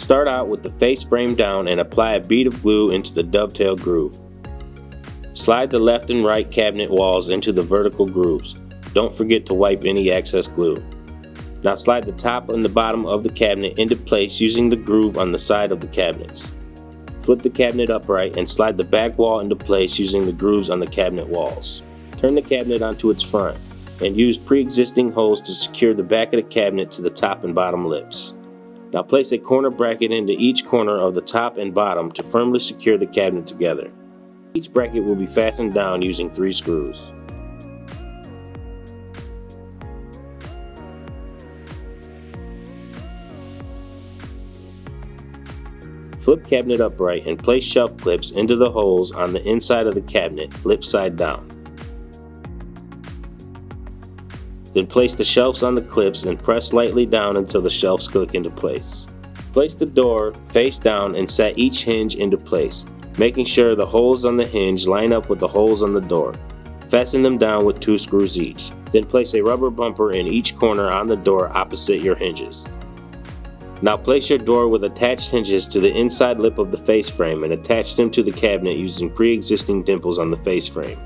Start out with the face frame down and apply a bead of glue into the dovetail groove. Slide the left and right cabinet walls into the vertical grooves. Don't forget to wipe any excess glue. Now slide the top and the bottom of the cabinet into place using the groove on the side of the cabinets. Flip the cabinet upright and slide the back wall into place using the grooves on the cabinet walls. Turn the cabinet onto its front and use pre-existing holes to secure the back of the cabinet to the top and bottom lips. Now place a corner bracket into each corner of the top and bottom to firmly secure the cabinet together. Each bracket will be fastened down using 3 screws. Flip cabinet upright and place shelf clips into the holes on the inside of the cabinet, lip side down. Then place the shelves on the clips and press lightly down until the shelves click into place. Place the door face down and set each hinge into place, making sure the holes on the hinge line up with the holes on the door. Fasten them down with 2 screws each. Then place a rubber bumper in each corner on the door opposite your hinges. Now place your door with attached hinges to the inside lip of the face frame and attach them to the cabinet using pre-existing dimples on the face frame.